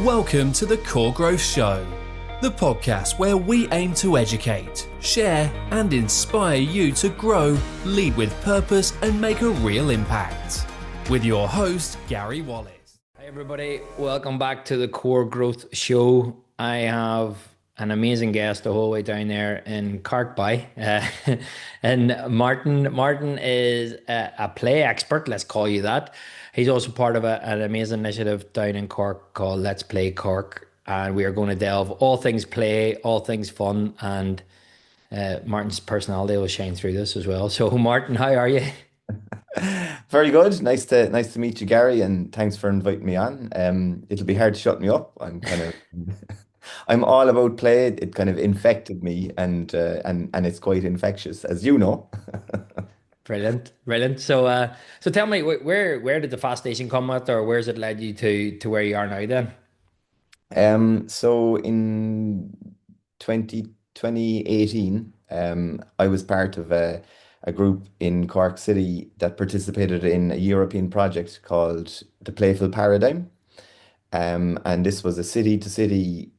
Welcome to the Core Growth Show, the podcast where we aim to educate, share, and inspire you to grow, lead with purpose, and make a real impact. With your host, Gary Wallace. Hi, everybody. Welcome back to the Core Growth Show. I have an amazing guest the whole way down there in Cork and Martin. Martin is a play expert, let's call you that. He's also part of an amazing initiative down in Cork called Let's Play Cork. And we are going to delve all things play, all things fun, and Martin's personality will shine through this as well. So, Martin, how are you? Very good. Nice to meet you, Gary, and thanks for inviting me on. It'll be hard to shut me up. I'm all about play. It kind of infected me, and it's quite infectious, as you know. Brilliant, brilliant. So tell me, where did the fast station come at, or where's it led you to where you are now then? So in 2018, I was part of a group in Cork City that participated in a European project called the Playful Paradigm. And this was a city to city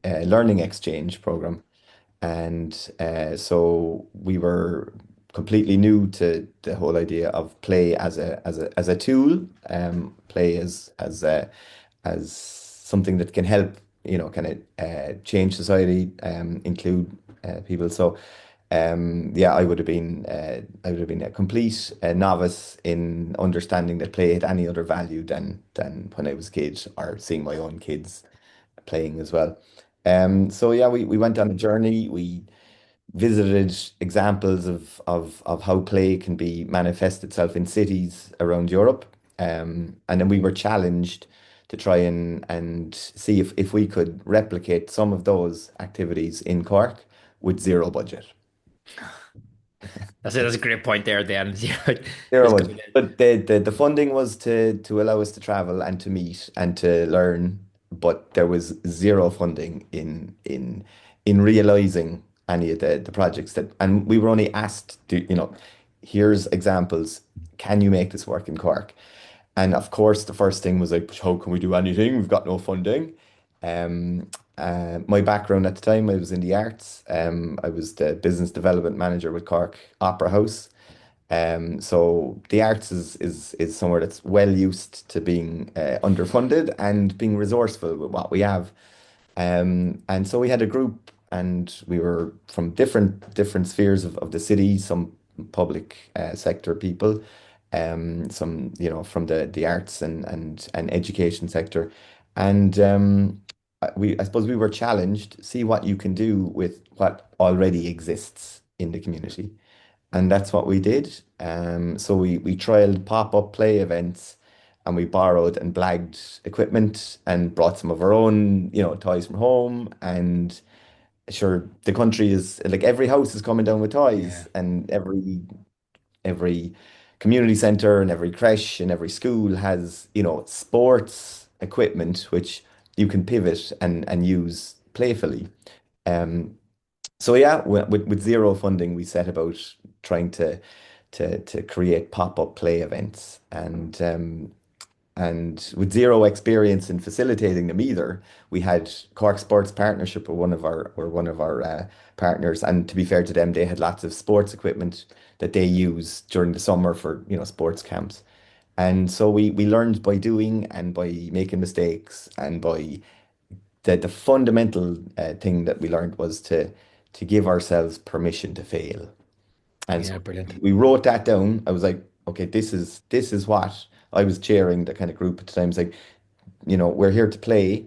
learning exchange program. And so we were completely new to the whole idea of play as a tool, play as something that can help, kind of change society, include people. So yeah, I would have been a complete novice in understanding that play had any other value than when I was a kid or seeing my own kids playing as well. So yeah, we went on a journey. We visited examples of how play can be manifest itself in cities around Europe. And then we were challenged to try and see if we could replicate some of those activities in Cork with zero budget. That's it. That's a great point there. Then Zero just budget. coming in. But the funding was to allow us to travel and to meet and to learn, but there was zero funding in realizing any of the projects and we were only asked to, here's examples. Can you make this work in Cork? And of course, the first thing was like, how can we do anything? We've got no funding. My background at the time, I was in the arts. I was the business development manager with Cork Opera House. So the arts is somewhere that's well used to being underfunded and being resourceful with what we have. And so we had a group, and we were from different spheres of the city, some public sector people, some from the arts and education sector, and I suppose we were challenged, see what you can do with what already exists in the community. And that's what we did. So we trialed pop-up play events, and we borrowed and blagged equipment and brought some of our own, toys from home. And sure, the country is like every house is coming down with Yeah. toys, and every community center and every creche and every school has, sports equipment which you can pivot and use playfully. Um, so yeah, with zero funding, we set about trying to create pop-up play events, and with zero experience in facilitating them either. We had Cork Sports Partnership were one of our partners, and to be fair to them, they had lots of sports equipment that they use during the summer for sports camps. And so we learned by doing and by making mistakes, and by the fundamental thing that we learned was to give ourselves permission to fail. And Yeah, so brilliant. we wrote that down. I was like, okay, this is what I was chairing the kind of group at the time. It's like, we're here to play,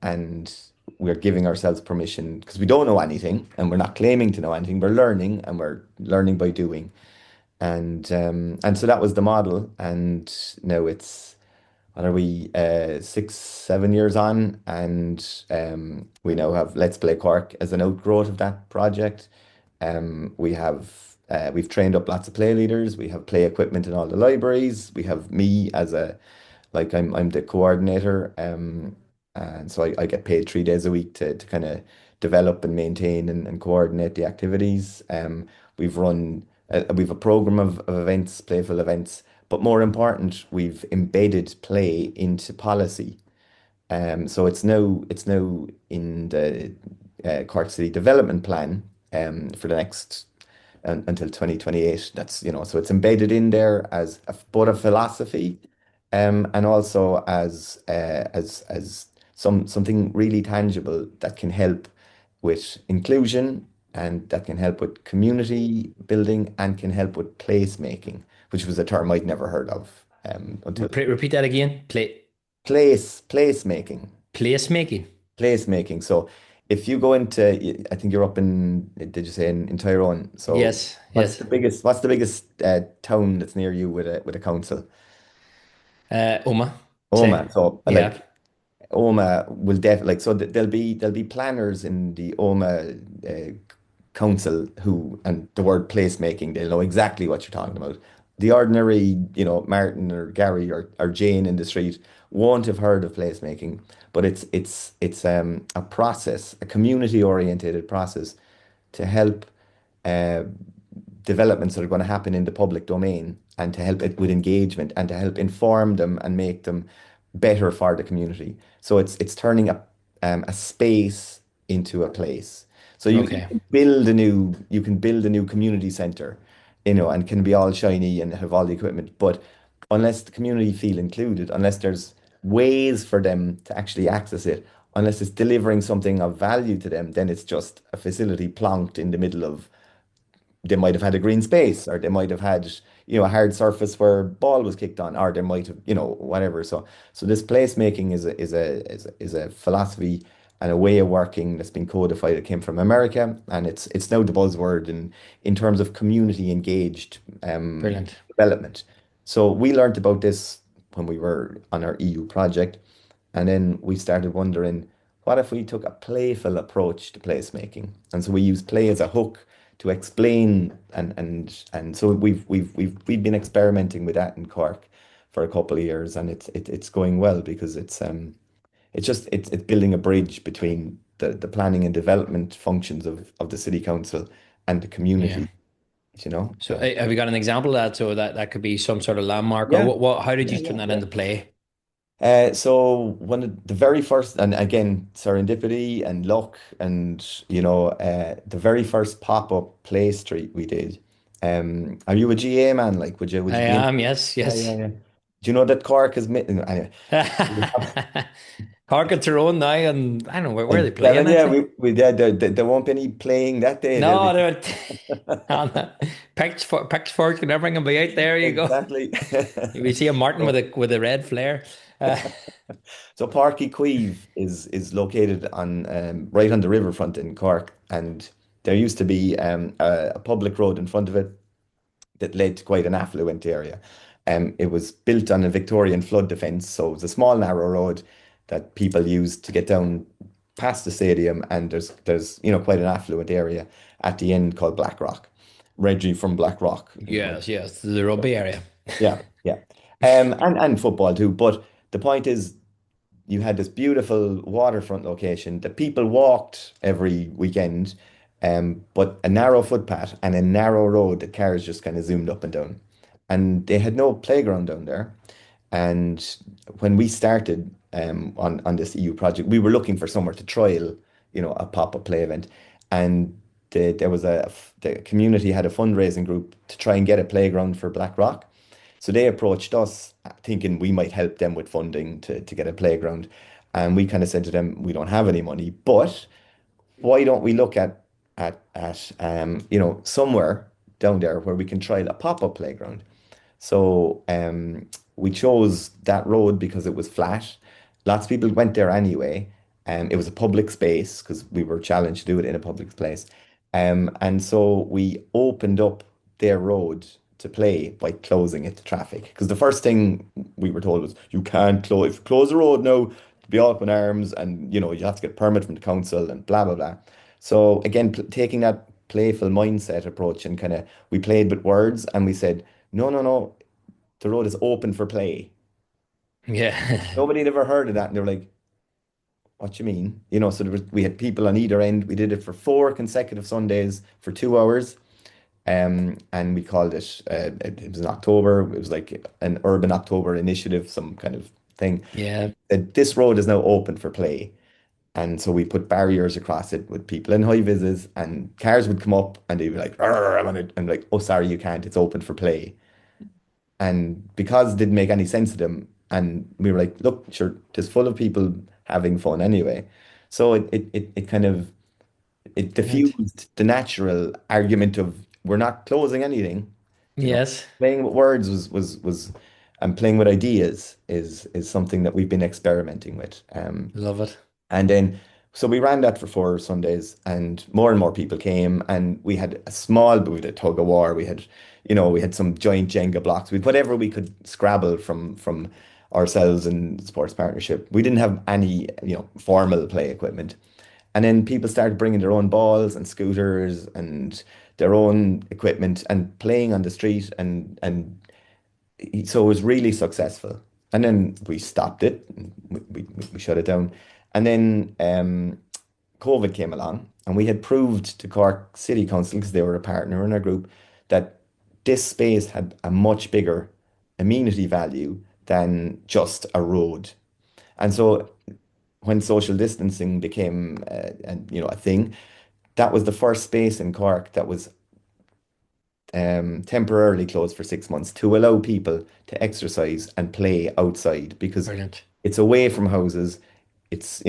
and we're giving ourselves permission because we don't know anything, and we're not claiming to know anything. We're learning, and we're learning by doing. And so that was the model. And now it's, what are we, 6, 7 years on, and we now have Let's Play Cork as an outgrowth of that project. We've trained up lots of play leaders. We have play equipment in all the libraries. We have me as I'm the coordinator, and so I get paid 3 days a week to kind of develop and maintain and coordinate the activities. We've a program of events, playful events, but more important, we've embedded play into policy. So it's now in the Cork City Development Plan for the next until 2028. That's, so it's embedded in there as both a philosophy, and also as something really tangible that can help with inclusion and that can help with community building and can help with placemaking, which was a term I'd never heard of until Repeat that again. placemaking. Placemaking. Placemaking. So if you go into, I think you're up in, did you say in Tyrone? So Yes, yes. what's the biggest town that's near you with a council? Oma, Oma. say. So Yeah. like Oma will definitely, like, so there'll be planners in the Oma council who, and the word placemaking, they'll know exactly what you're talking about. The ordinary, Martin or Gary or Jane in the street won't have heard of placemaking, but it's a process, a community orientated process to help uh, developments that are going to happen in the public domain and to help it with engagement and to help inform them and make them better for the community. So it's turning a space into a place. So you Okay. can build a new community center, and can be all shiny and have all the equipment. But unless the community feel included, unless there's ways for them to actually access it, unless it's delivering something of value to them, then it's just a facility plonked in the middle of, they might have had a green space, or they might have had, a hard surface where ball was kicked on, or they might have, whatever. So this placemaking is a philosophy and a way of working that's been codified. It came from America, and it's now the buzzword in terms of community engaged Brilliant. development. So we learned about this when we were on our EU project, and then we started wondering, what if we took a playful approach to placemaking? And so we use play as a hook to explain, and so we've been experimenting with that in Cork for a couple of years, and it's going well because it's building a bridge between the planning and development functions of the city council and the Yeah. community, you know. So have you got an example of that? So that could be some sort of landmark, or Yeah, what, how did yeah, you yeah, put that yeah. into play? So one of the very first, and again, serendipity and luck, and the very first pop-up play street we did. Are you a GA man? Like, would I you be in? am, yes, Yeah, yeah, yes. yeah. Do you know that Cork is anyway? Cork and Tyrone now, and I don't know where are they I'm playing telling you, actually. we did. There won't be any playing that day. There'll No, be they're Pitchfork can everything and be out there. You go. exactly. We see a Martin So, with a red flare. Uh, so Páirc Uí Chaoimh is located on right on the riverfront in Cork, and there used to be a public road in front of it that led to quite an affluent area. It was built on a Victorian flood defence, so it was a small narrow road that people used to get down past the stadium, and there's quite an affluent area at the end called Blackrock. Reggie from Blackrock. yes, yes, the rugby area. Yeah, yeah. And football too. But the point is, you had this beautiful waterfront location that people walked every weekend, but a narrow footpath and a narrow road that cars just kind of zoomed up and down. And they had no playground down there. And when we started on this EU project, we were looking for somewhere to trial, a pop-up play event. And there was the community had a fundraising group to try and get a playground for Blackrock. So they approached us thinking we might help them with funding to get a playground. And we kind of said to them, we don't have any money, but why don't we look at somewhere down there where we can trial a pop-up playground? So we chose that road because it was flat. Lots of people went there anyway. It was a public space because we were challenged to do it in a public place. And so we opened up their road to play by closing it to traffic. Because the first thing we were told was, you can't close, if you close the road now, be all up in arms, and you have to get permit from the council and blah blah blah. So again, taking that playful mindset approach, and kind of we played with words, and we said, no, no, no, the road is open for play. Yeah. Nobody had ever heard of that, and they were like, what you mean? So we had people on either end. We did it for 4 consecutive Sundays for 2 hours. And we called it, it was in October. It was like an urban October initiative, some kind of thing. Yeah. That this road is now open for play. And so we put barriers across it with people in high vises, and cars would come up and they'd be like, "Arr, I'm on it." And like, oh, sorry, you can't. It's open for play. And because it didn't make any sense to them, and we were like, look, sure, it's full of people having fun anyway. So it kind of it Brilliant. diffused the natural argument of we're not closing anything, you know. Yes. Playing with words was and playing with ideas is something that we've been experimenting with. Love it. And then, so we ran that for 4 Sundays, and more people came, and we had a small, but we had a tug of war. We had, we had some giant Jenga blocks. We whatever we could scrabble from ourselves and sports partnership. We didn't have any, formal play equipment. And then people started bringing their own balls and scooters and their own equipment and playing on the street, and so it was really successful. And then we stopped it, we shut it down. And then COVID came along, and we had proved to Cork City Council, because they were a partner in our group, that this space had a much bigger amenity value than just a road. And so when social distancing became a thing, that was the first space in Cork that was temporarily closed for 6 months to allow people to exercise and play outside, because Brilliant. it's away from houses. It's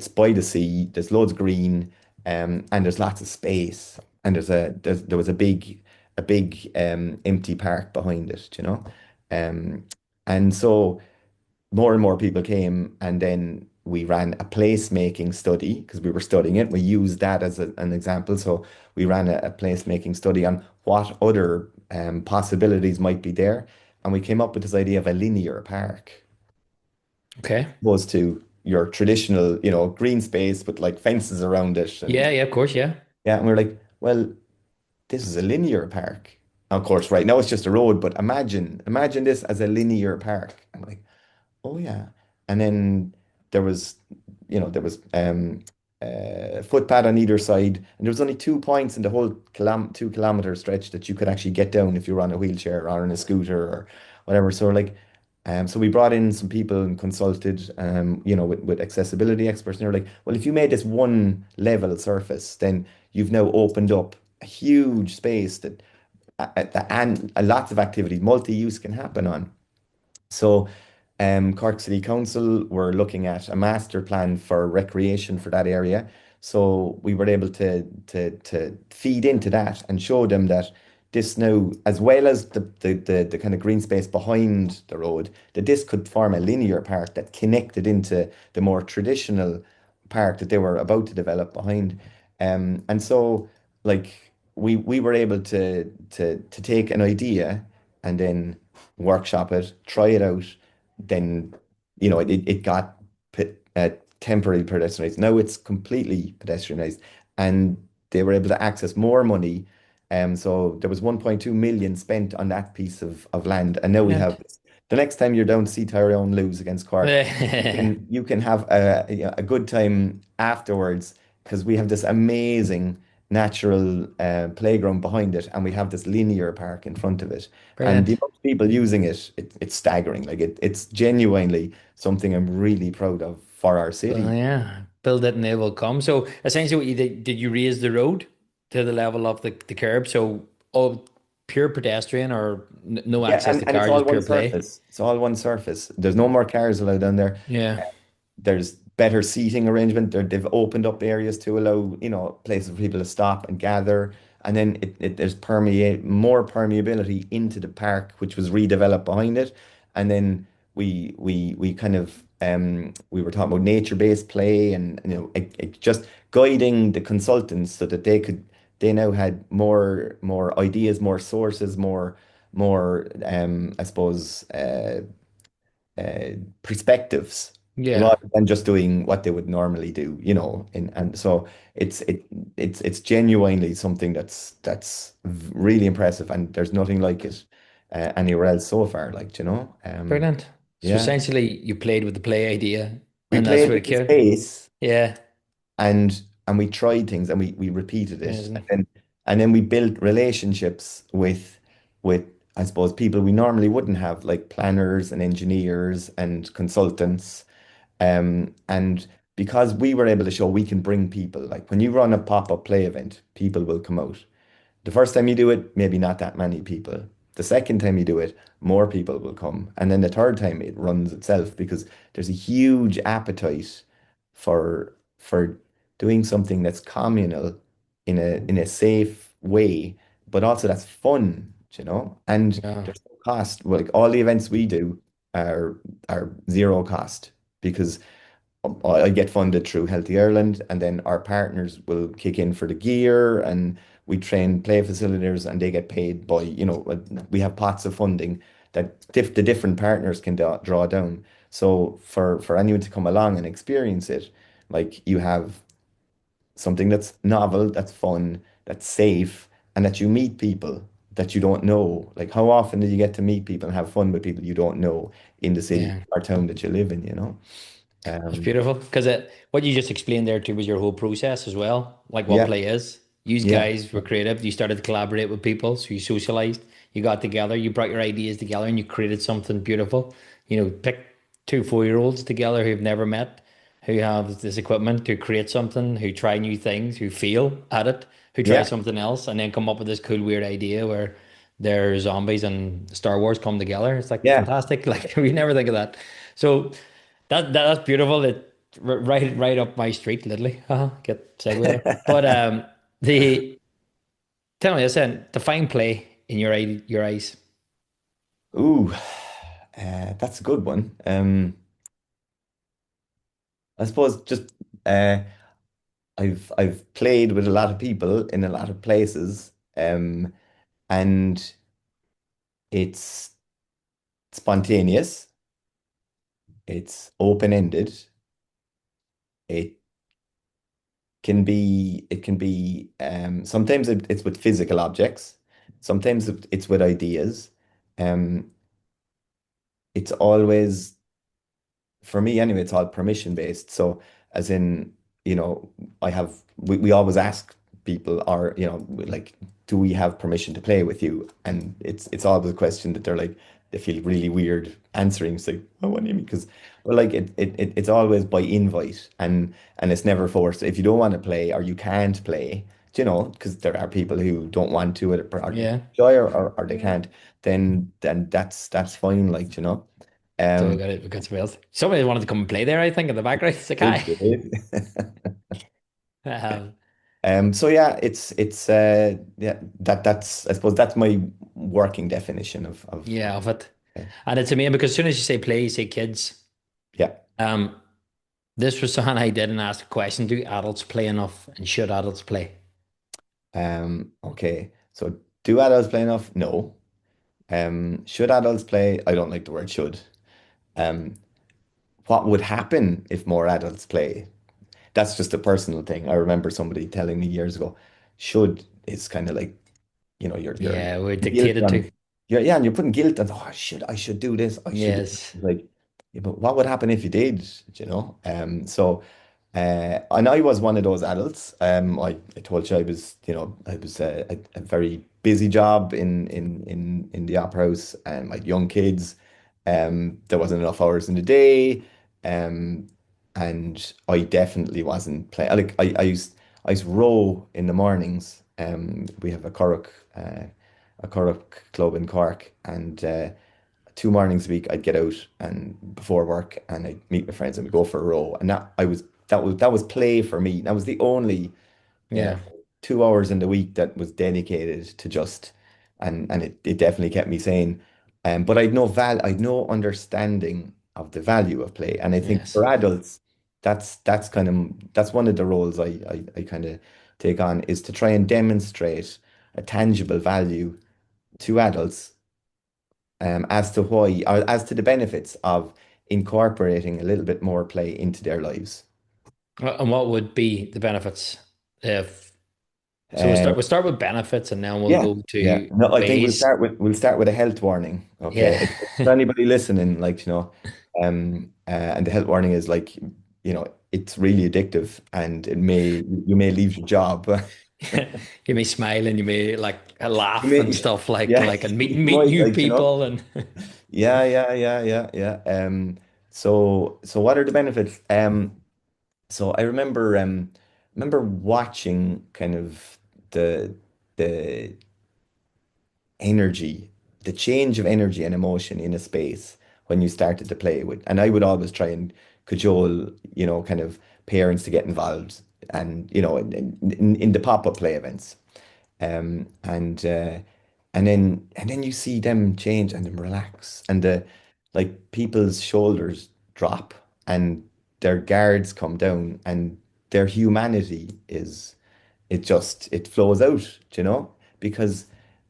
by the sea. There's loads of green, and there's lots of space. And there was a big empty park behind it, um, and so more and more people came, and then we ran a placemaking study because we were studying it. We used that as an example. So we ran a placemaking study on what other possibilities might be there, and we came up with this idea of a linear park, Okay. opposed to your traditional, green space with like fences around it. And Yeah, yeah, of course, yeah. yeah, and we are like, well, this is a linear park. Of course, right now it's just a road, but imagine this as a linear park. I'm like, oh yeah. And then there was, footpath on either side, and there was only 2 points in the whole 2 kilometer stretch that you could actually get down if you were on a wheelchair or on a scooter or whatever. So like, so we brought in some people and consulted, with accessibility experts, and they're like, well, if you made this one level surface, then you've now opened up a huge space and lots of activities, multi-use can happen on. So, Cork City Council were looking at a master plan for recreation for that area. So we were able to feed into that and show them that this now, as well as the kind of green space behind the road, that this could form a linear park that connected into the more traditional park that they were about to develop behind. And so, like, we were able to take an idea and then workshop it, try it out. Then, it got temporarily pedestrianized. Now it's completely pedestrianized, and they were able to access more money. So there was 1.2 million spent on that piece of land, and now we have. Brilliant. The next time you're down to see Tyrone lose against Cork, you can have a good time afterwards, because we have this amazing natural playground behind it, and we have this linear park in front of it. And the Brilliant. amount of people using it's staggering. Like it's genuinely something I'm really proud of for our Well, city. yeah. Build it and they will come. So essentially what you did you raise the road to the level of the curb? So all pure pedestrian or no Yeah, access and, to and it's cars, all just one pure play? surface. It's all one surface. There's no more cars allowed down there. Yeah. There's better seating arrangement. They've opened up areas to allow, places for people to stop and gather. And then there's more permeability into the park, which was redeveloped behind it. And then we kind of we were talking about nature-based play, and just guiding the consultants so that they now had more ideas, more sources, more I suppose perspectives, Yeah. rather than just doing what they would normally do, and so it's genuinely something that's really impressive, and there's nothing like it anywhere else so far, like, Brilliant. So yeah, essentially you played with the play idea we and that's played what with it the came. space, Yeah. and we tried things, and we repeated it, Amazing. and then we built relationships with I suppose, people we normally wouldn't have, like planners and engineers and consultants. And because we were able to show we can bring people, like when you run a pop-up play event, people will come out. The first time you do it, maybe not that many people. The second time you do it, more people will come. And then the third time it runs itself because there's a huge appetite for doing something that's communal in a safe way, but also that's fun, you know? And Yeah. there's no cost. Like all the events we do are are zero cost because I get funded through Healthy Ireland, and then our partners will kick in for the gear, and we train play facilitators, and they get paid by, we have pots of funding that the different partners can draw down. So for anyone to come along and experience it, like you have something that's novel, that's fun, that's safe, and that you meet people that you don't know. Like how often do you get to meet people and have fun with people you don't know in the city Yeah. or town that you live in, you know? It's Um, beautiful because what you just explained there too was your whole process as well, like what yeah. play is. You Yeah, guys were creative. You started to collaborate with people, so you socialized. You got together. You brought your ideas together, and you created something beautiful. Pick two 4-year-olds together who've never met, who have this equipment to create something, who try new things, who fail at it, who try yeah, something else, and then come up with this cool, weird idea where their zombies and Star Wars come together. It's like yeah. fantastic. Like we never think of that. So. That's beautiful. Right up my street, literally. Get segue there. But the tell me this then, define play in your eyes. Ooh, that's a good one. I suppose just uh, I've played with a lot of people in a lot of places, and it's spontaneous, it's open-ended, it sometimes it's with physical objects, sometimes it's with ideas. Um, it's always for me anyway, it's all permission based. So as in, you know, we always ask people or, like, do we have permission to play with you? And it's always a question that they feel really weird answering. It's like, oh, what do you mean? Because well, like it's always by invite and it's never forced. If you don't want to play or you can't play, because there are people who don't want to or they Yeah. enjoy or they can't, then that's fine, like, you know. So we Um, got it. We got some else. Somebody wanted to come and play there, I think, in the background. It's like, Good, hi. good. Um, So yeah, it's yeah, that's I suppose that's my working definition of yeah, of it. uh, And it's amazing because as soon as you say play, you say kids. yeah. Um, this was something I did and asked a question. Do adults play enough and should adults play? Okay. So do adults play enough? No. Should adults play? I don't like the word should. Um, what would happen if more adults play? That's just a personal thing. I remember somebody telling me years ago, should is kind of like, you're Yeah, we're guilt dictated on to. yeah, and you're putting guilt on, oh, I should do this, I should do Yes. this. Like, yeah, but what would happen if you did, you know? So and I was one of those adults. I told you I was a very busy job in the opera house and like young kids. There wasn't enough hours in the day. Um, and I definitely wasn't playing. Like I used to row in the mornings. We have a Cork club in Cork, and 2 mornings a week I'd get out and before work and I'd meet my friends and we'd go for a row. And that was play for me. That was the only uh, Yeah. 2 hours in the week that was dedicated to just and it definitely kept me sane. But I'd no understanding of the value of play. And I think Yes. for adults, that's one of the roles I kind of take on is to try and demonstrate a tangible value to adults, as to why or as to the benefits of incorporating a little bit more play into their lives. And what would be the benefits if so Uh, we'll start with benefits and then we'll Yeah, go yeah. to No, I think we'll ways. start with we'll start with a health warning. Okay, Yeah. for anybody listening, like, and the health warning is like, it's really addictive, and you may leave your job. You may smile and you may like You laugh and may, stuff yeah, and you meet might new like, people and yeah, yeah, yeah, yeah, yeah. So what are the benefits? So I remember watching kind of the the energy, the change of energy and emotion in a space when you started to play with. And I would always try and cajole, kind of parents to get involved and, in the pop-up play events. Um, and uh, and then you see them change and them relax and the like people's shoulders drop and their guards come down and their humanity it flows out, because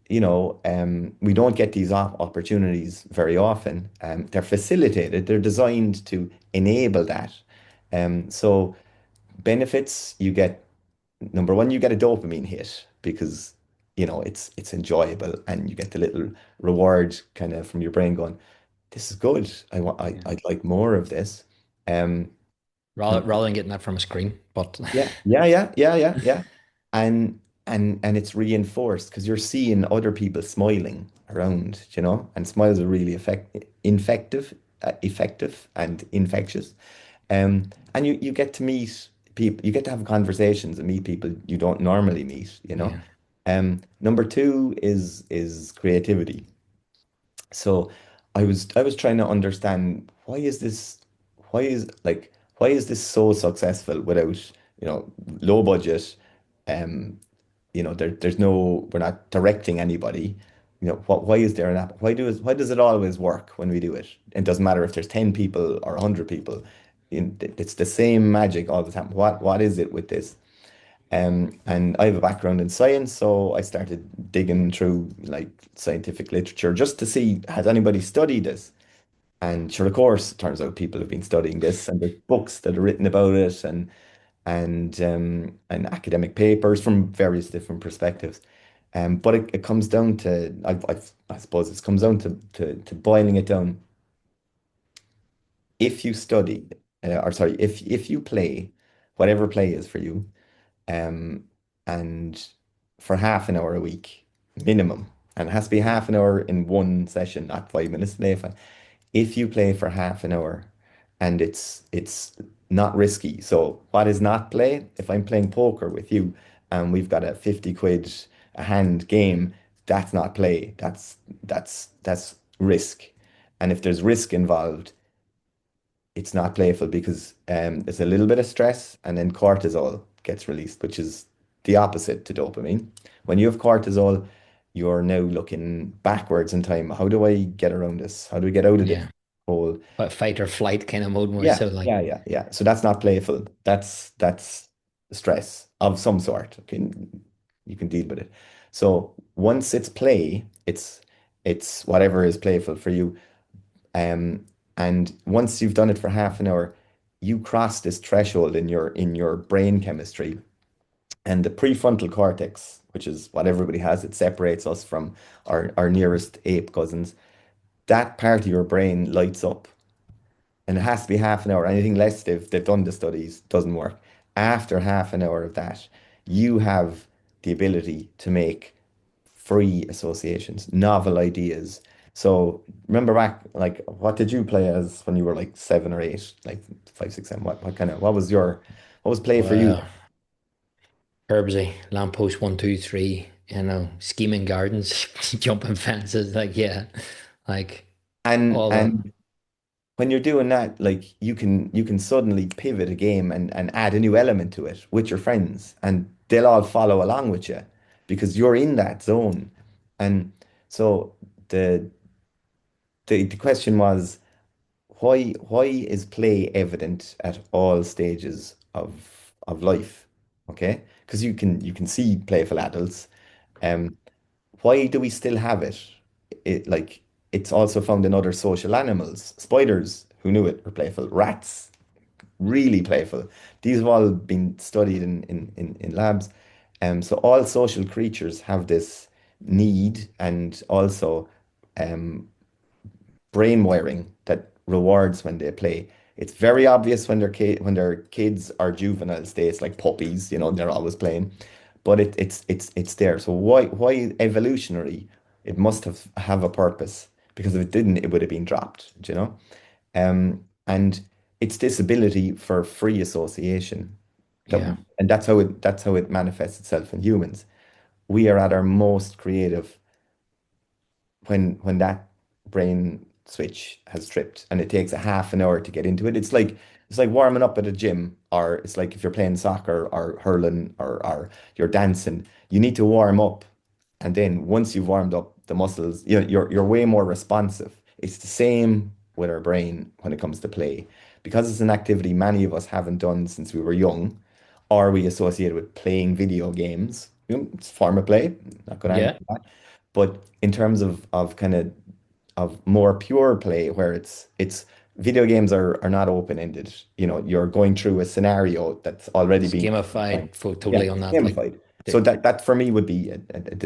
we don't get these opportunities very often. They're facilitated, they're designed to enable that. So benefits you get number one, you get a dopamine hit because it's enjoyable and you get the little reward kind of from your brain going, this is good. I'd like more of this. Um, rather than getting that from a screen. But yeah, yeah, yeah, yeah, yeah, yeah. And and it's reinforced because you're seeing other people smiling around, and smiles are really effective and infectious. And you get to meet people, you get to have conversations and meet people you don't normally meet. yeah, Number two is creativity. So I was trying to understand why is this so successful without, low budget, um, there's no we're not directing anybody. Why is there an app? Why does it always work when we do it? It doesn't matter if there's 10 people or 100 people. It's the same magic all the time. What is it with this? And I have a background in science, so I started digging through like scientific literature just to see has anybody studied this. And sure, of course, it turns out people have been studying this, and there's books that are written about it, and academic papers from various different perspectives. But it comes down to I suppose it comes down to boiling it down. If you study, or sorry, if you play, whatever play is for you. um, and for half an hour a week minimum, and it has to be half an hour in one session, not 5 minutes a day. If you play for half an hour and it's not risky. So what is not play? If I'm playing poker with you and we've got a 50 quid a hand game, that's not play. That's risk. And if there's risk involved, it's not playful because there's a little bit of stress and then cortisol gets released, which is the opposite to dopamine. When you have cortisol, you're now looking backwards in time. How do I get around this? How do we get out of this yeah. hole? But fight or flight kind of mode more Yeah, so like yeah, yeah, yeah. So that's not playful. That's stress of some sort. You can deal with it. So once it's play, it's whatever is playful for you. Um, and once you've done it for half an hour, you cross this threshold in your brain chemistry, and the prefrontal cortex, which is what everybody has, it separates us from our nearest ape cousins. That part of your brain lights up, and it has to be half an hour. Anything less, they've done the studies, doesn't work. After half an hour of that, you have the ability to make free associations, novel ideas. So remember back, like, what did you play as when you were like 7 or 8, like 5, 6, 7? What was play for you? wow. Herbsy, lamppost 1, 2, 3, scheming gardens, jumping fences, like yeah, like And all that. and when you're doing that, like you can suddenly pivot a game and add a new element to it with your friends, and they'll all follow along with you because you're in that zone. And so the the question was, why is play evident at all stages of life? Okay, because you can see playful adults. Um, why do we still have it? It's also found in other social animals. Spiders, who knew it, were playful. Rats, really playful. These have all been studied in labs. So all social creatures have this need and also um, brain wiring that rewards when they play. It's very obvious when they're kids or juvenile states like puppies, they're always playing. but it's there. So why evolutionary? It must have a purpose, because if it didn't, it would have been dropped, do you know? And it's this ability for free association that, Yeah. and that's how it manifests itself in humans. We are at our most creative when that brain switch has tripped, and it takes a half an hour to get into it. It's like warming up at a gym, or it's like if you're playing soccer or hurling, or you're dancing. You need to warm up, and then once you've warmed up the muscles, you're way more responsive. It's the same with our brain when it comes to play, because it's an activity many of us haven't done since we were young, or we associate with playing video games. It's a form of play, not going to argue Yeah. with that. But in terms of kind of more pure play, where it's video games are not open-ended. You're going through a scenario that's already It's been defined. gamified for Yeah, totally on it's that. Like, gamified. So the, that for me would be a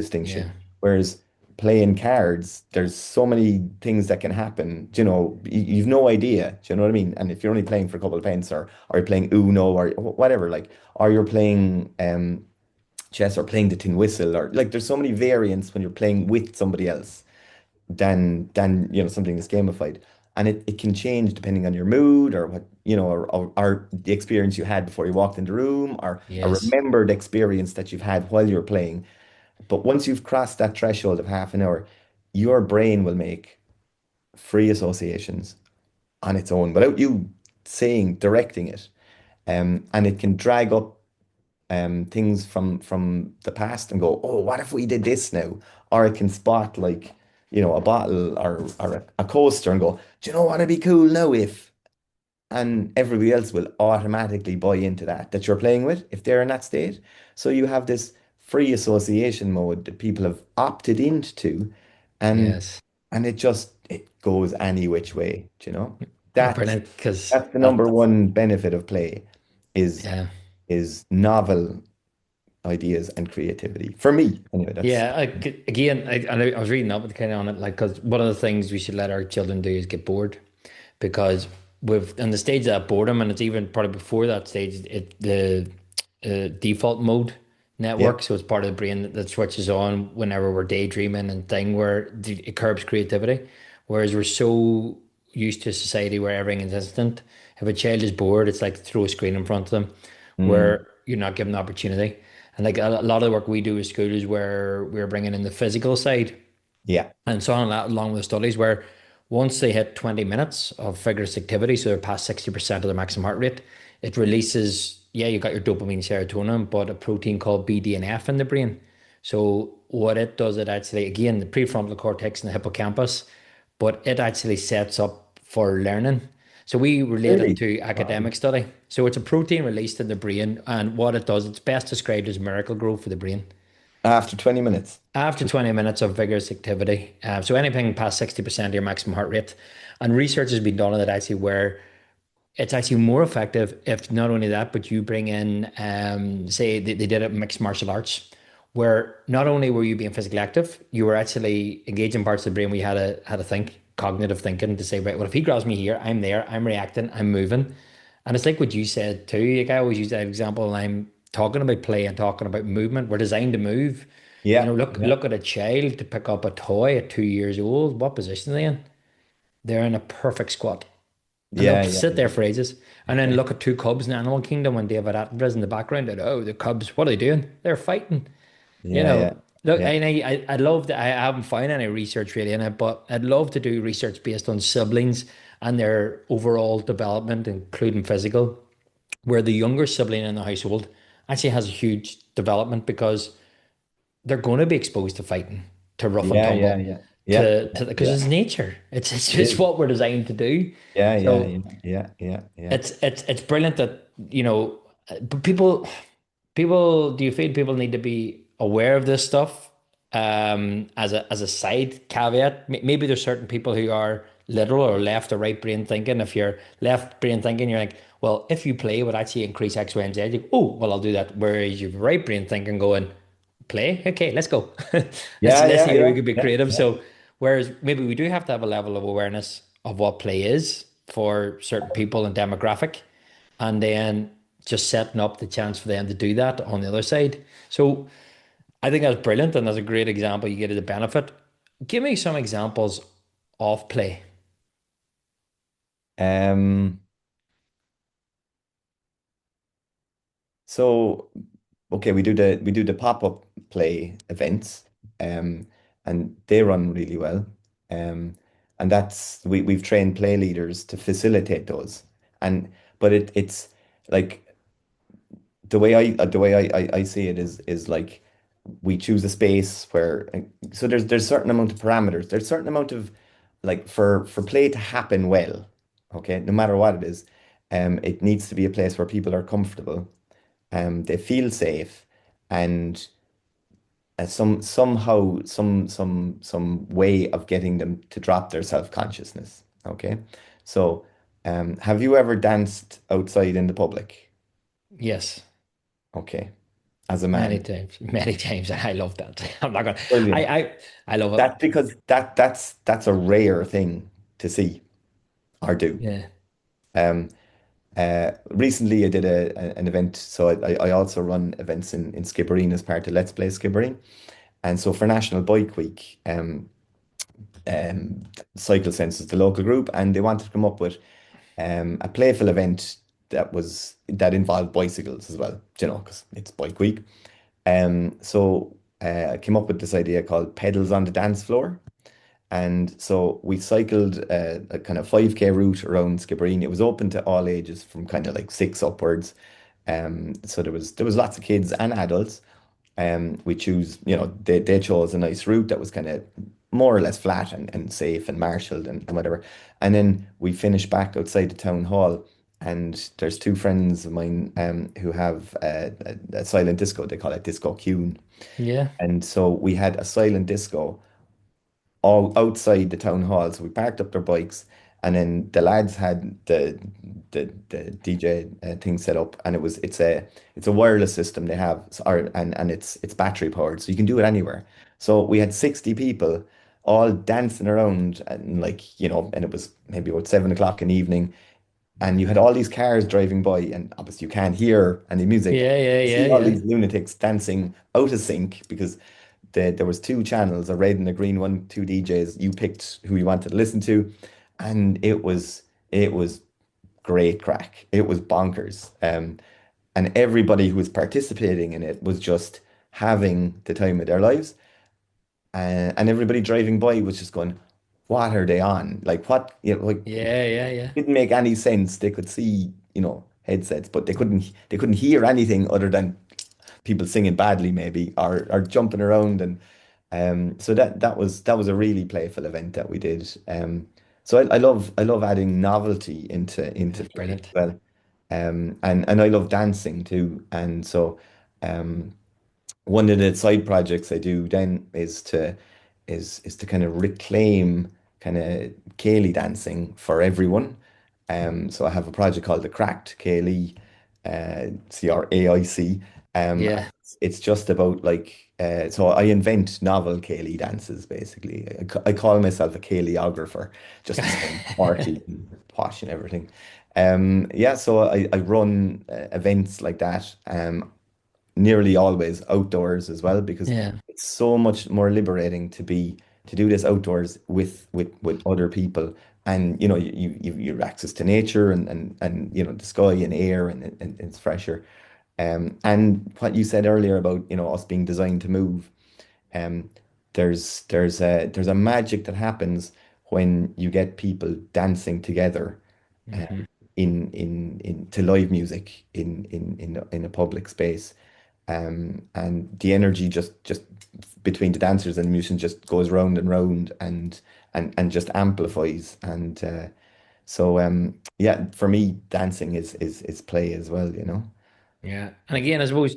distinction. yeah. Whereas playing cards, there's so many things that can happen. You've no idea. Do you know what I mean? And if you're only playing for a couple of pence, or you're playing Uno or whatever, like, or you're playing chess, or playing the tin whistle, or like, there's so many variants when you're playing with somebody else than something that's gamified. And it can change depending on your mood, or what, or the experience you had before you walked in the room, or a Yes. remembered experience that you've had while you're playing. But once you've crossed that threshold of half an hour, your brain will make free associations on its own without you directing it. And it can drag up things from the past and go, oh, what if we did this now? Or it can spot, like, a bottle, or a coaster, and go, do you know what'd be cool now if? And everybody else will automatically buy into that you're playing with, if they're in that state. So you have this free association mode that people have opted into, and Yes. it goes any which way, That's Brilliant. Because that's the number that, one benefit of play, is yeah. is novel ideas and creativity. For me, anyway, that's Yeah, again, I was reading up with kind of on it, like, because one of the things we should let our children do is get bored, because with in the stage of that boredom, and it's even probably before that stage, the default mode yeah, network, so it's part of the brain that switches on whenever we're daydreaming and thing, where it curbs creativity. Whereas we're so used to a society where everything is instant. If a child is bored, it's like throw a screen in front of them, mm, where you're not given the opportunity. And like a lot of the work we do with school is where we're bringing in the physical side, yeah, and so on that, along with the studies, where once they hit 20 minutes of vigorous activity, so they're past 60% of their maximum heart rate, it releases, yeah, you got your dopamine, serotonin, but a protein called BDNF in the brain. So what it does, it actually, again, the prefrontal cortex and the hippocampus, but it actually sets up for learning. So we relate it really. to Wow. academic study. So it's a protein released in the brain, and what it does, it's best described as miracle growth for the brain After 20 minutes. after 20 minutes of vigorous activity. So anything past 60% of your maximum heart rate. And research has been done on it actually, where it's actually more effective if not only that, but you bring in, say they did it in mixed martial arts, where not only were you being physically active, you were actually engaging parts of the brain where you had to think, cognitive thinking, to say, right, well, if he grabs me here, I'm there, I'm reacting, I'm moving. And it's like what you said too. Like, I always use that example, and I'm talking about play and talking about movement. We're designed to move. Yeah, yeah, Look at a child to pick up a toy at 2 years old. What position are they in? They're in a perfect squat, and they'll yeah, yeah, sit there for ages. And then look at two cubs in Animal Kingdom when David Attenborough's in the background. And oh, the cubs, what are they doing? They're fighting. You yeah, know, yeah, look, yeah, I love that. I haven't found any research really in it, but I'd love to do research based on siblings and their overall development, including physical, where the younger sibling in the household actually has a huge development, because they're going to be exposed to fighting, to rough and yeah, yeah, tumble, yeah, yeah, to because yeah. it's nature. It's It just is. what we're designed to do. Yeah, yeah, So yeah, yeah, yeah, yeah. it's brilliant that, but people, do you feel people need to be aware of this stuff, as a side caveat? Maybe there's certain people who are literal or left or right brain thinking. If you're left brain thinking, you're like, well, if you play, would actually increase X, Y, and Z. You go, oh, well, I'll do that. Whereas you've right brain thinking going, play, okay, let's go. Yeah, Let's yeah, see how we yeah, could be yeah, creative. yeah. So whereas maybe we do have to have a level of awareness of what play is for certain people and demographic, and then just setting up the chance for them to do that on the other side. So I think that's brilliant, and that's a great example you get as a benefit. Give me some examples of play. Um, so okay, we do the pop-up play events, um, and they run really well. Um, and that's we've trained play leaders to facilitate those. And but it's like the way I see it is like we choose a space where so there's certain amount of parameters. There's certain amount of like for play to happen well, okay, no matter what it is, it needs to be a place where people are comfortable, they feel safe, and some way of getting them to drop their self-consciousness. Okay. So have you ever danced outside in the public? Yes, Okay. As a many man. times, many times. I love that. I'm not gonna. I Brilliant. I I love it. That's because that's a rare thing to see or do. Yeah, Um, Recently I did an event, so I also run events in Skibbereen as part of Let's Play Skibbereen. And so for National Bike Week, Cycle Sense is the local group, and they wanted to come up with a playful event that involved bicycles as well, you know, because it's Bike Week. So I came up with this idea called Pedals on the Dance Floor. And so we cycled a kind of 5K route around Skibbereen. It was open to all ages from kind of like six upwards. So there was lots of kids and adults. We choose, they chose a nice route that was kind of more or less flat and safe and marshaled and whatever. And then we finished back outside the town hall. And there's two friends of mine who have a silent disco. They call it Disco Cune. yeah, And so we had a silent disco all outside the town hall. So we parked up their bikes, and then the lads had the DJ thing set up, and it's a wireless system they have, and it's battery powered, so you can do it anywhere. So we had 60 people all dancing around, and and it was maybe about 7 o'clock in the evening, and you had all these cars driving by, and obviously you can't hear any music. yeah, yeah, You yeah, see all yeah. these lunatics dancing out of sync because there was two channels, a red and a green one, two DJs. You picked who you wanted to listen to, and it was great crack. It was bonkers. And everybody who was participating in it was just having the time of their lives. And everybody driving by was just going, "What are they on? Like what? Like Yeah, yeah, yeah. didn't make any sense. They could see, headsets, but they couldn't hear anything other than people singing badly maybe or jumping around. And so that was a really playful event that we did. So I love adding novelty into That's play as brilliant. well. And I love dancing too. And so um one of the side projects I do then is to kind of reclaim kind of Cayley dancing for everyone. So I have a project called the Cracked Cayley, CRAIC. Yeah. It's just about so I invent novel Cayley dances basically. I call myself a Cayleyographer just to sound arty and posh and everything. Yeah, so I run events like that. Nearly always outdoors as well because Yeah. it's so much more liberating to do this outdoors with other people, and you've access to nature and the sky and air, and it's fresher. And what you said earlier about us being designed to move, um there's a magic that happens when you get people dancing together, um, Hmm. in to live music in a public space. And the energy just between the dancers and the musicians just goes round and round and just amplifies. And yeah, for me, dancing is play as well. Yeah. And again, I suppose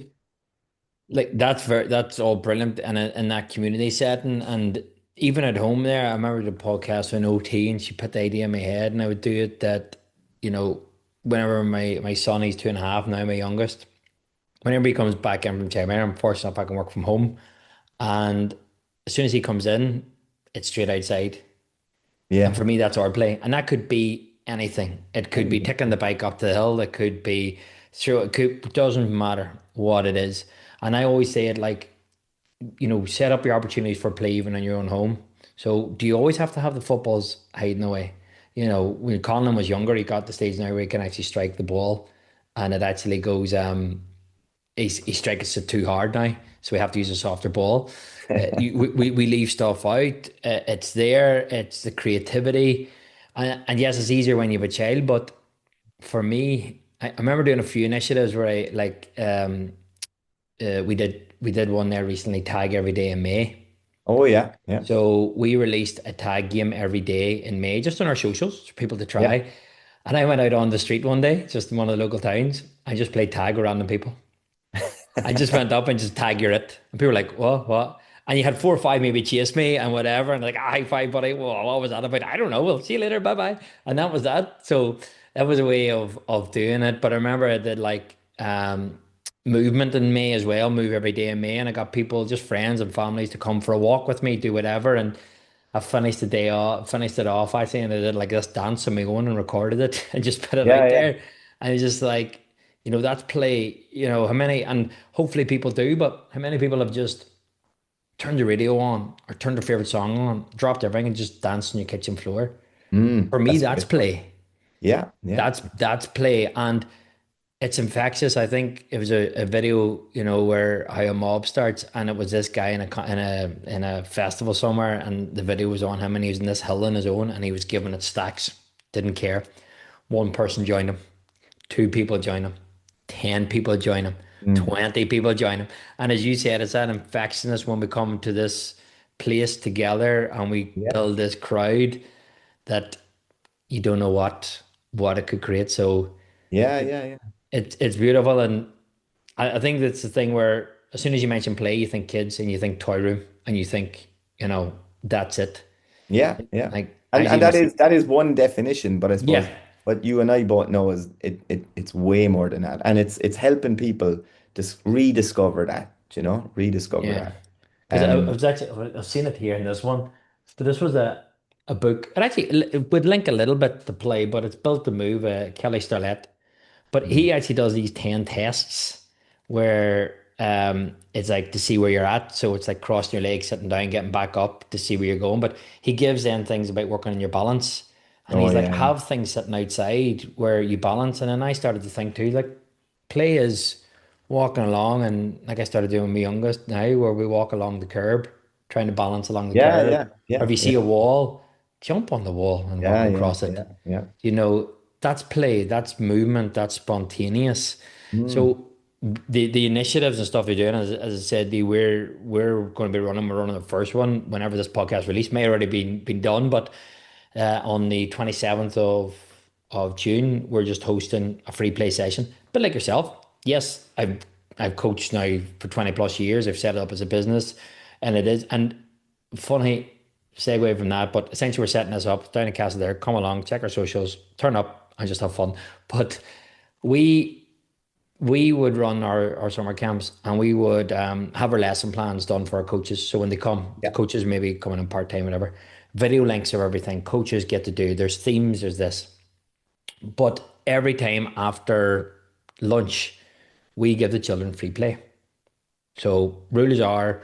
like that's all brilliant in that community setting. And even at home there, I remember the podcast with OT, and she put the idea in my head, and I would do it that, you know, whenever my son, he's 2.5 now, my youngest, whenever he comes back in from childcare, I'm fortunate enough I can work from home. And as soon as he comes in, it's straight outside. And Yeah. for me, that's our play. And that could be anything. It could be Anything. taking the bike up the hill. It could be So it doesn't matter what it is. And I always say it like, set up your opportunities for play even in your own home. So do you always have to have the footballs hiding away? When Conlon was younger, he got the stage now where he can actually strike the ball and it actually goes, he strikes it too hard now. So we have to use a softer ball. We leave stuff out. It's there. It's the creativity. And yes, it's easier when you have a child, but for me, I remember doing a few initiatives where I like we did one there recently, tag every day in May. Oh yeah, yeah, So we released a tag game every day in May, just on our socials for people to yeah. try. And I went out on the street one day, just in one of the local towns. I just played tag with random people. I just went up and just tag your it. And people were like, what? And you had four or five maybe chase me and whatever. And like, high five, buddy. Well, what was that about? I don't know. We'll see you later. Bye bye. And that was that. So that was a way of doing it. But I remember I did like movement in May as well, move every day in May. And I got people, just friends and families to come for a walk with me, do whatever. And I finished the day off, finished it off actually, and I did like this dance on my own and recorded it and just put it Yeah, out yeah. there. And it's just like, that's play, how many, and hopefully people do, but how many people have just turned the radio on or turned their favorite song on, dropped everything and just danced on your kitchen floor? For me, That's a that's great point. play. Yeah, yeah. That's play. And it's infectious. I think it was a video, where how a mob starts, and it was this guy in a festival somewhere, and the video was on him, and he was in this hill on his own, and he was giving it stacks, didn't care. One person joined him, two people joined him, 10 people join him, Mm. 20 people join him, and as you said, it's that infectiousness when we come to this place together and we Yeah, build this crowd that you don't know what it could create. So yeah, yeah, yeah. it's beautiful, and I think that's the thing where as soon as you mention play, you think kids and you think toy room and you think, that's it. Yeah, yeah. Like And as and you was, that is one definition, but I yeah, suppose what you and I both know is it's way more than that. And it's helping people just rediscover that, rediscover yeah. that. Because I Um was actually I've seen it here in this one. So this was a book. It would link a little bit to play, but it's built to move. Kelly Starlett. But mm, he actually does these 10 tests where it's like to see where you're at. So it's like crossing your legs, sitting down, getting back up to see where you're going. But he gives them things about working on your balance. And oh he's like, yeah, yeah. have things sitting outside where you balance. And then I started to think too, like, play is walking along. And like I started doing my youngest now, where we walk along the curb, trying to balance along the Yeah, curb. yeah, Or yeah, if you yeah. see a wall, jump on the wall and walk Yeah, yeah, across it. yeah, yeah. You know, that's play, that's movement, that's spontaneous. Mm, So the initiatives and stuff you're doing, as I said, we're going to be running. We're running the first one whenever this podcast release may already been done, but on the 27th of June, we're just hosting a free play session. But like yourself, yes, I've coached now for 20 plus years. I've set it up as a business, and it is and funny segue from that, but essentially we're setting this up down in Castle there. Come along, check our socials, turn up and just have fun. But we we would run our summer camps and we would have our lesson plans done for our coaches. So when they come, the yeah. coaches maybe coming in part-time, whatever, video links of everything coaches get to do. There's themes, there's this. But every time after lunch, we give the children free play. So rules are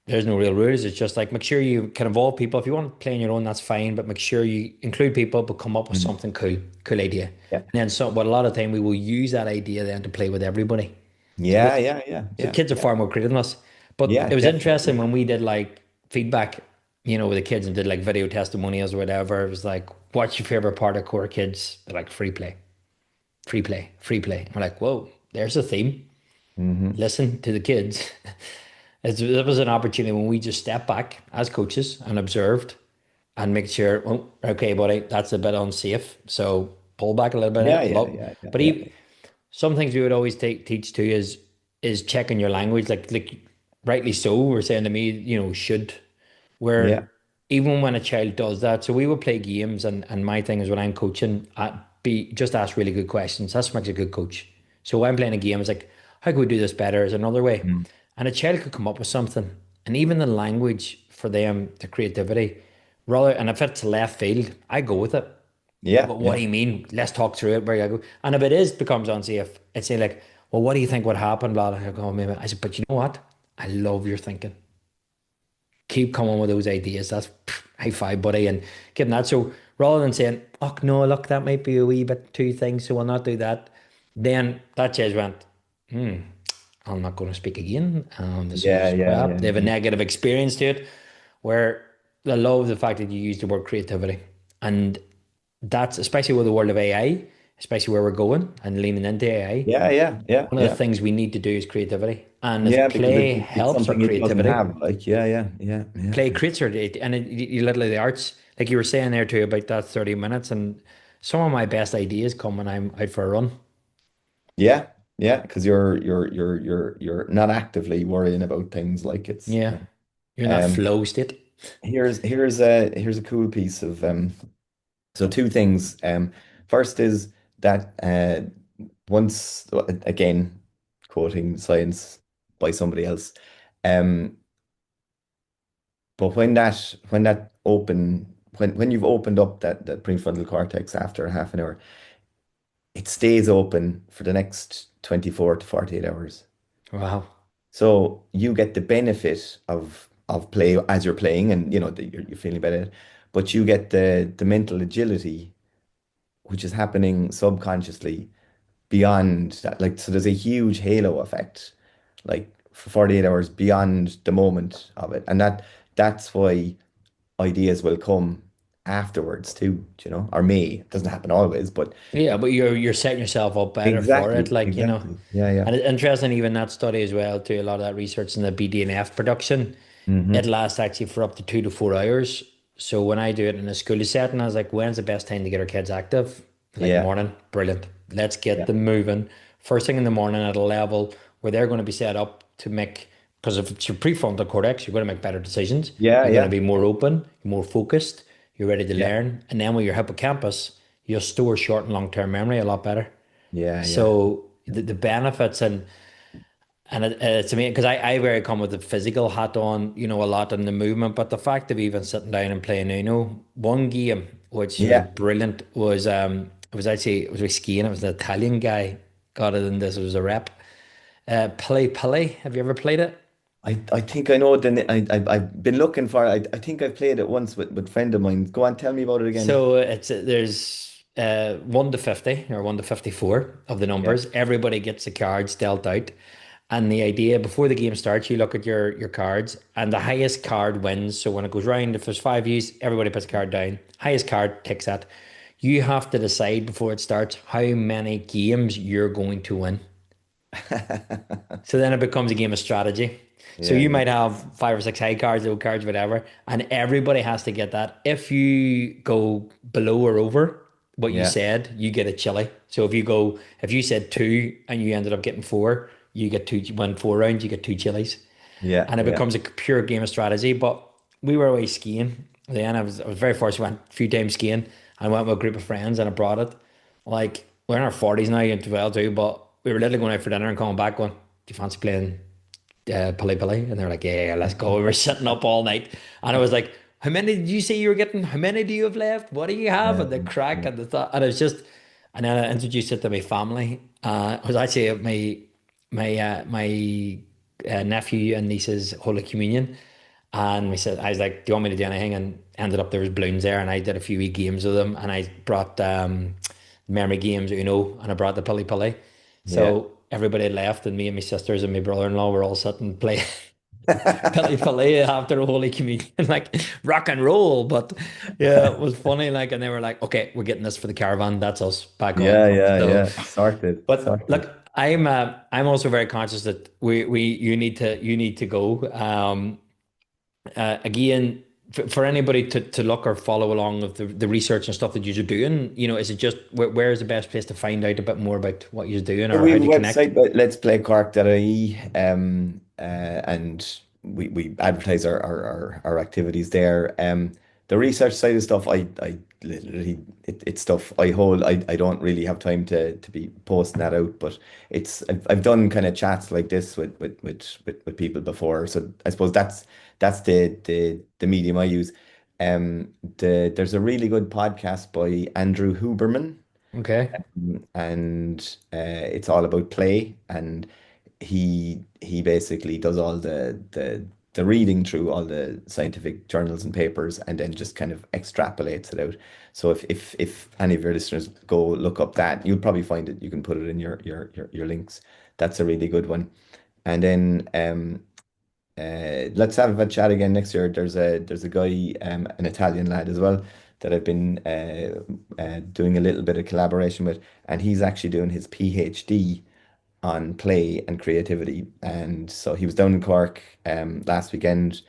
there's no real rules. It's just like make sure you can involve people. If you want to play on your own, that's fine. But make sure you include people, but come up with Mm, something cool, cool idea. yeah. And then so, but a lot of time we will use that idea then to play with everybody. So Yeah, yeah, yeah, so yeah, kids are yeah. far more creative than us. But Yeah, it was interesting definitely. when we did like feedback, with the kids and did like video testimonials or whatever. It was like, what's your favorite part of Core Kids? They're like free play, free play, free play. We're like, whoa, there's a theme. Hmm. Listen to the kids. It was an opportunity when we just stepped back as coaches and observed and make sure, oh, okay, buddy, that's a bit unsafe. So pull back a little Yeah, bit. yeah, Love, yeah, yeah, but yeah. some things we would always teach too is checking your language. Like rightly so, we're saying to me, should where Yeah. even when a child does that, so we would play games and my thing is when I'm coaching, be just ask really good questions. That's what makes a good coach. So when I'm playing a game, it's like, how can we do this better? Is another way. Mm. And a child could come up with something. And even the language for them, the creativity, rather and if it's left field, I go with it. Yeah, But what yeah. do you mean? Let's talk through it. Where I go, and if it is becomes unsafe, it's say like, well, what do you think would happen? Blah blah. I go, maybe. I said, but you know what? I love your thinking. Keep coming with those ideas. That's high five, buddy, and getting that. So rather than saying, "Oh no, look, that might be a wee bit too thing, so we'll not do that," then that judge went, "I'm not going to speak again. This Yeah, was yeah, crap." yeah, They have a yeah. negative experience to it, where I love the fact that you use the word creativity, and that's especially with the world of AI, especially where we're going and leaning into AI. Yeah, yeah, yeah, One of the yeah. things we need to do is creativity, and if Yeah, because play it's helps our something it doesn't creativity, have. Like, yeah, yeah, yeah, yeah. play creates it, and you literally the arts, like you were saying there too about that 30 minutes, and some of my best ideas come when I'm out for a run. Yeah, yeah, because you're not actively worrying about things like it's Yeah, you're in that um flow state. here's a cool piece of so two things. First is that once again quoting science by somebody else, um but when that open when you've opened up that prefrontal cortex after half an hour, it stays open for the next 24 to 48 hours. Wow. So you get the benefit of play as you're playing, and you know that you're feeling better, but you get the mental agility, which is happening subconsciously beyond that. Like, so there's a huge halo effect, like for 48 hours beyond the moment of it, and that's why ideas will come afterwards too, or may. It doesn't happen always, but Yeah, but you're setting yourself up better for it, exactly, like exactly. Yeah, yeah. and it's interesting even that study as well too. A lot of that research in the BDNF production, it Hmm. lasts actually for up to 2 to 4 hours. So when I do it in a school setting, I was like, when's the best time to get our kids active? Like Yeah, morning, brilliant. Let's get yeah, them moving first thing in the morning at a level where they're going to be set up to make, because if it's your prefrontal cortex, you're going to make better decisions. yeah, You're going to yeah, be more open, more focused, you're ready to yeah, learn. And then with your hippocampus, you'll store short and long-term memory a lot better. yeah, yeah, So the benefits and it's amazing because I very come with the physical hat on, a lot in the movement, but the fact of even sitting down and playing one game which was yeah. brilliant was it was with skiing. It was an Italian guy got it in this. It was a rep. Play. Have you ever played it? I think I know I've been looking for it. I think I've played it once with a friend of mine. Go on, tell me about it again. So there's 1 to 50 or 1 to 54 of the Yeah. numbers. Everybody gets the cards dealt out. And the idea before the game starts, you look at your cards and the highest card wins. So when it goes round, if there's five views, everybody puts a card down. Highest card takes that. You have to decide before it starts how many games you're going to win. So then it becomes a game of strategy. So Yeah, you yeah, might have five or six high cards, low cards, whatever, and everybody has to get that. If you go below or over what you yeah, said, you get a chili. So if you said two and you ended up getting four, you get two. You win 4 rounds, you get two chilies, yeah, and it yeah. becomes a pure game of strategy. But we were away skiing. Then I was very fortunate. Went a few times skiing. I went with a group of friends and I brought it. Like we're in our 40s now and well too, but we were literally going out for dinner and coming back going, do you fancy playing Pili Pili? And they're like, yeah, yeah, let's go. We were sitting up all night. And I was like, how many did you say you were getting? How many do you have left? What do you have? Yeah, And the crack yeah. and the thought. And it was just, and then I introduced it to my family. It was actually my nephew and niece's Holy Communion. And we said, I was like, do you want me to do anything? And ended up there was balloons there. And I did a few wee games with them. And I brought memory games, and I brought the Pili Pili. Yeah. So everybody had left, and me and my sisters and my brother-in-law were all sitting playing Pili Pili after Holy Communion, like rock and roll. But yeah, it was funny. Like, and they were like, "Okay, we're getting this for the caravan. That's us back on." Yeah, yeah, So, yeah. Sorted, but sorted. look, I'm also very conscious that we you need to go. Again, for anybody to look or follow along with the research and stuff that you're doing, is it just where is the best place to find out a bit more about what you're doing So or we how have a to connect? website, Let's Play Cork.ie, and we advertise our activities there. The research side of stuff, I literally it's stuff I hold. I don't really have time to be posting that out, but I've done kind of chats like this with people before. So I suppose that's the medium I use. There's a really good podcast by Andrew Huberman, Okay. and it's all about play. And he basically does all the reading through all the scientific journals and papers, and then just kind of extrapolates it out. So if any of your listeners go look up that, you'll probably find it. You can put it in your links. That's a really good one. And then let's have a chat again next year. There's a guy, an Italian lad as well, that I've been doing a little bit of collaboration with, and he's actually doing his PhD on play and creativity. And so he was down in Cork last weekend,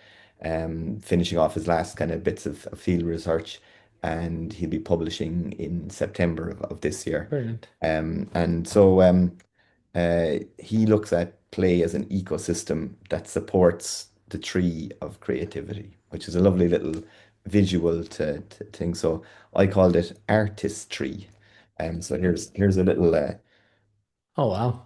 finishing off his last kind of bits of field research, and he'll be publishing in September of this year. Brilliant. And so he looks at play as an ecosystem that supports the tree of creativity, which is a lovely little visual to thing. So I called it artistry. So here's a little Oh, wow.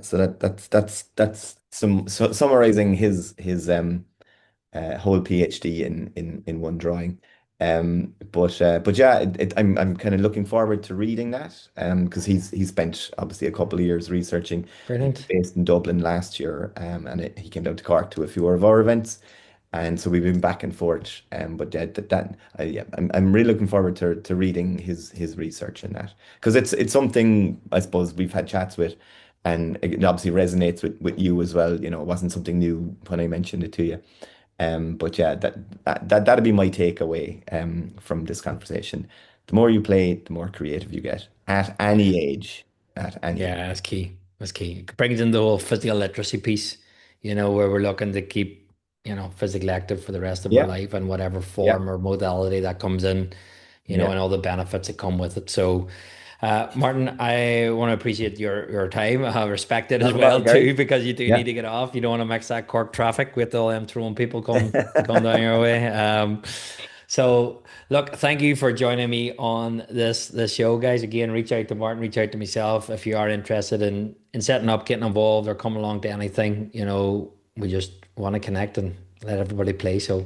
so that's summarizing his whole PhD in one drawing. But yeah, I'm kind of looking forward to reading that because he's spent obviously a couple of years researching. He was Brilliant. based in Dublin last year, and he came down to Cork to a few of our events, and so we've been back and forth. But yeah, yeah, I'm really looking forward to reading his research in that because it's something I suppose we've had chats with. And it obviously resonates with you as well. You know, it wasn't something new when I mentioned it to you. But yeah, that'd be my takeaway from this conversation. The more you play, the more creative you get at any age. At any age. Yeah, that's key. That's key. It brings in the whole physical literacy piece, where we're looking to keep, physically active for the rest of our Yeah, life and whatever yeah. form or modality that comes in, Yeah. and all the benefits that come with it. So, Martin, I want to appreciate your time. I respect it as Not about well it, Gary. too, because you do Yeah. need to get off. You don't want to mix that Cork traffic with all them throwing people come down your way. So look, thank you for joining me on this show, guys. Again, reach out to Martin, reach out to myself if you are interested in setting up, getting involved, or coming along to anything. We just want to connect and let everybody play. So,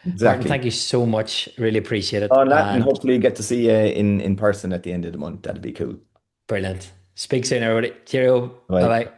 Martin, Exactly. thank you so much. Really appreciate it. On that, and And hopefully get to see you in person at the end of the month. That'd be cool. brilliant. Speak soon, everybody. Cheerio. Bye Bye. bye.